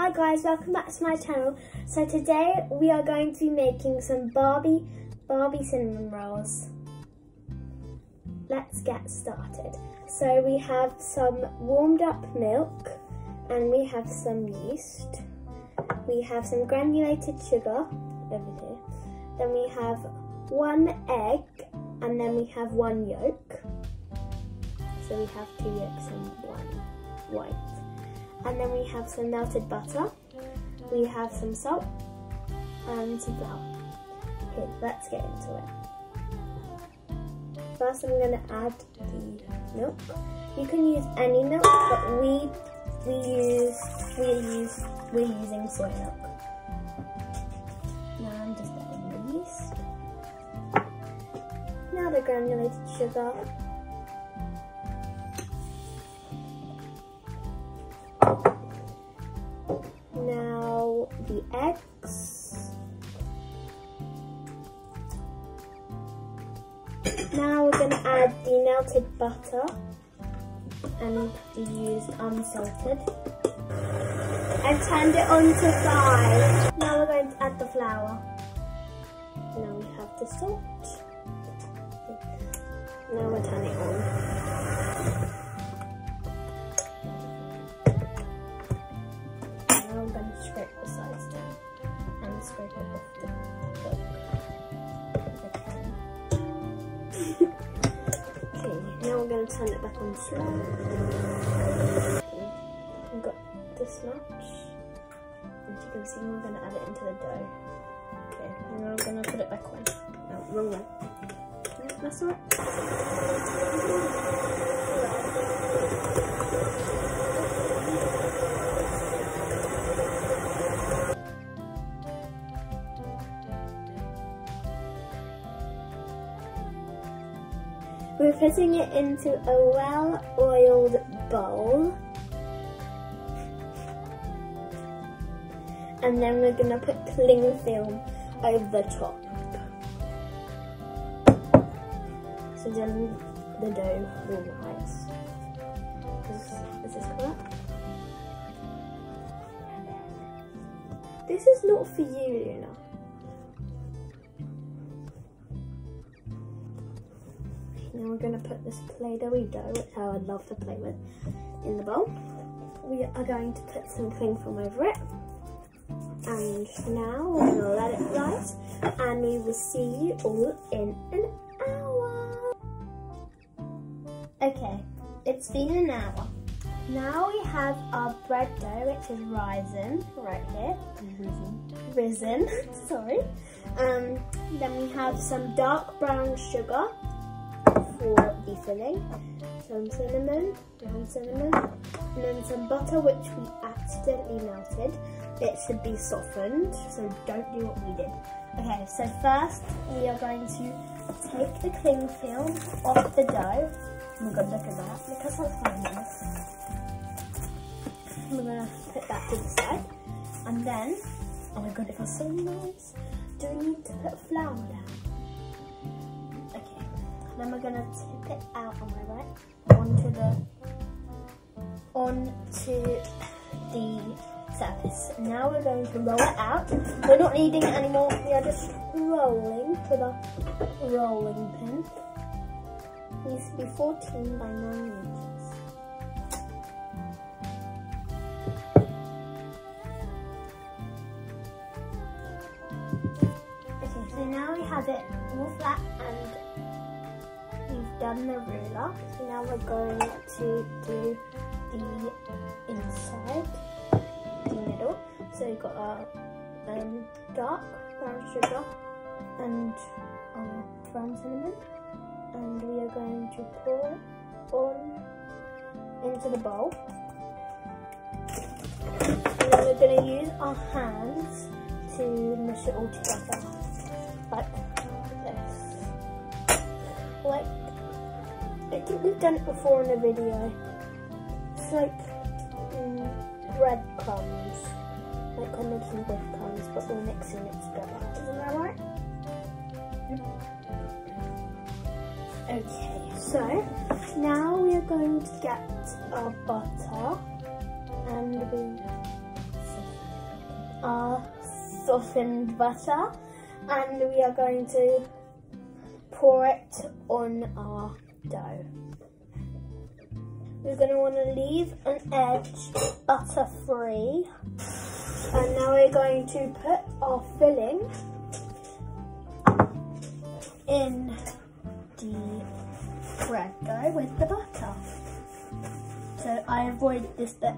Hi guys, welcome back to my channel. So today we are going to be making some Barbie Cinnamon Rolls. Let's get started. So we have some warmed up milk and we have some yeast. We have some granulated sugar over here. Then we have 1 egg and then we have 1 yolk. So we have 2 yolks and 1 white. And then we have some melted butter, we have some salt and some flour. Okay, let's get into it. First I'm going to add the milk. You can use any milk, but we're using soy milk. Now I'm just adding the yeast. Now the granulated sugar. Now the eggs. Now we're going to add the melted butter and the used unsalted. I've turned it on to 5. Now we're going to add the flour. Now we have the salt. Now we're turning it on. I'm going to scrape the sides down and scrape it off the milk with a can. Okay, now we're going to turn it back on slow. We've got this much. As you can see, we're going to add it into the dough. Okay, now I'm going to put it back on. No, wrong way. That's all right. We're putting it into a well-oiled bowl. And then we're going to put Clingfilm over the top. So then the dough will rise. Is this correct? This is not for you, Luna. Now we're going to put this Play-Doh-y dough, which I would love to play with, in the bowl. We are going to put some Clingfilm over it. And now we're going to let it rise. And we will see you all in an hour. Okay, it's been an hour. Now we have our bread dough, which is rising right here. Risen, sorry. Then we have some dark brown sugar for the filling, some cinnamon, ground cinnamon, and then some butter which we accidentally melted. It should be softened, so don't do what we did. Okay, so first we are going to take the Clingfilm off the dough. Oh my god, look at that. Look how fine it is. I'm going to put that to the side. And then, oh my god, it feels so nice. Do we need to put flour down? Okay, then we're going to tip it out on my right onto the surface. Now we're going to roll it out. We're not kneading it anymore. We are just rolling with a rolling pin. It needs to be 14 by 9 inches. Okay, so now we have it all flat and we've done the ruler. So now we're going to do the inside, the middle. So we've got our dark brown sugar and brown cinnamon. And we are going to pour it on into the bowl. And then we're going to use our hands to mush it all together, like this. Like, I think we've done it before in a video. It's like breadcrumbs, like we're making breadcrumbs, but we're mixing it together. Isn't that right? Okay, so now we are going to get our butter and we our softened butter, and we are going to pour it on our dough. We're going to want to leave an edge butter free, and now we're going to put our filling in the bread dough with the butter. So I avoid this bit.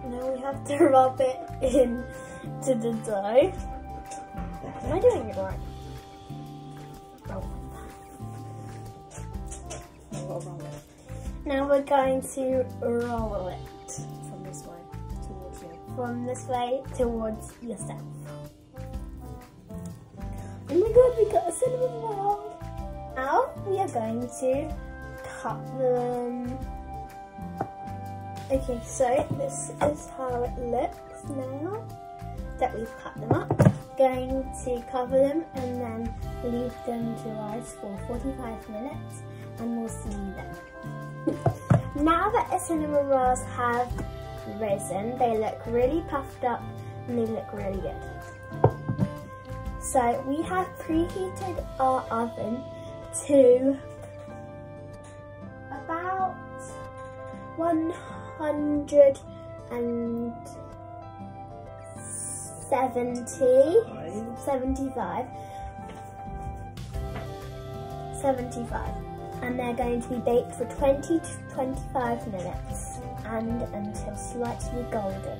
Now we have to rub it in to the dough. Am I doing it right? Now we're going to roll it from this way towards you. From this way towards yourself. Oh my god, we got a cinnamon roll! Now we are going to cut them. Okay, so this is how it looks now that we've cut them up. Going to cover them and then leave them to rise for 45 minutes, and we'll see you then. Now that the cinnamon rolls have risen, they look really puffed up and they look really good. So we have preheated our oven to about 75, and they're going to be baked for 20 to 25 minutes and until slightly golden.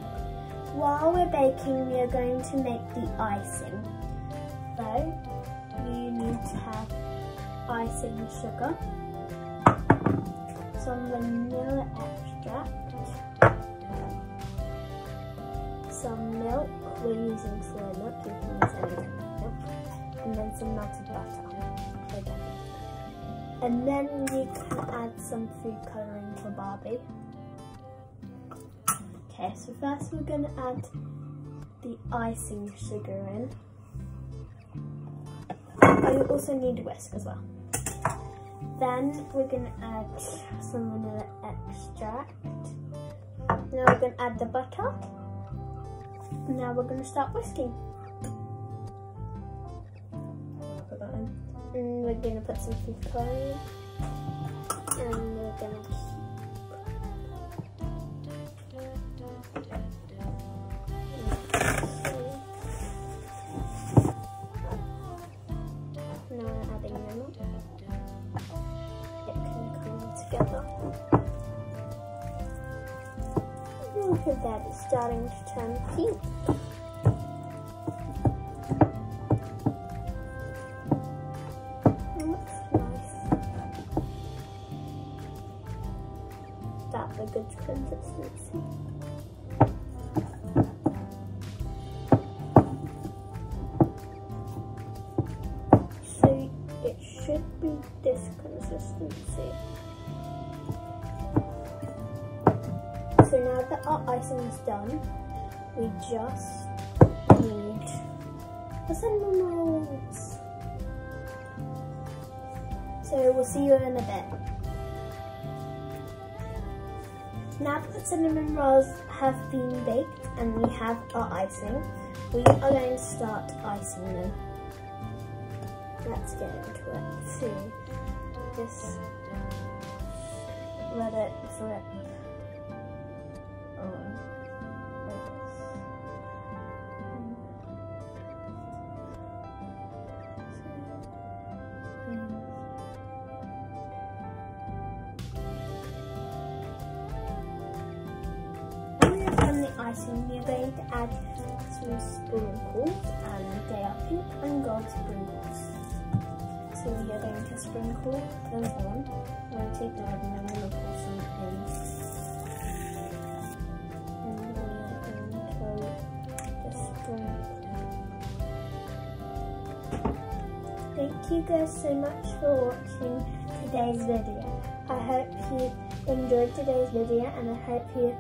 While we're baking, we are going to make the icing. So you need to have icing sugar, some vanilla extract, some milk. We're using soy milk, you can use any kind of milk, and then some melted butter. And then we can add some food colouring for Barbie. Okay, so first we're going to add the icing sugar in. Oh, you also need a whisk as well. Then we're going to add some vanilla extract. Now we're going to add the butter. Now we're going to start whisking. Put that in. And we're going to put some food colouring. And we're going to now we're adding lemon. It can come together. Look at that, it's starting to turn pink. It looks nice. That's a good consistency. So it should be this consistency. So now that our icing is done, we just need the cinnamon rolls. So we'll see you in a bit. Now that the cinnamon rolls have been baked and we have our icing, we are going to start icing them. Let's get into it. So just let it drip. Icing, we are going to add some sprinkles, and they are pink and gold sprinkles. So we are going to sprinkle them on. We're going to take the red and I'm going to pour some in. And we are going to just sprinkle. thank you guys so much for watching today's video. I hope you enjoyed today's video and I hope you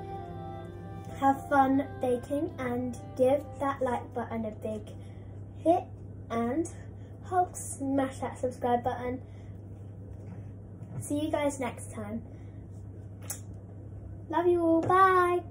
have fun baking, and give that like button a big hit and help smash that subscribe button. See you guys next time. Love you all. Bye.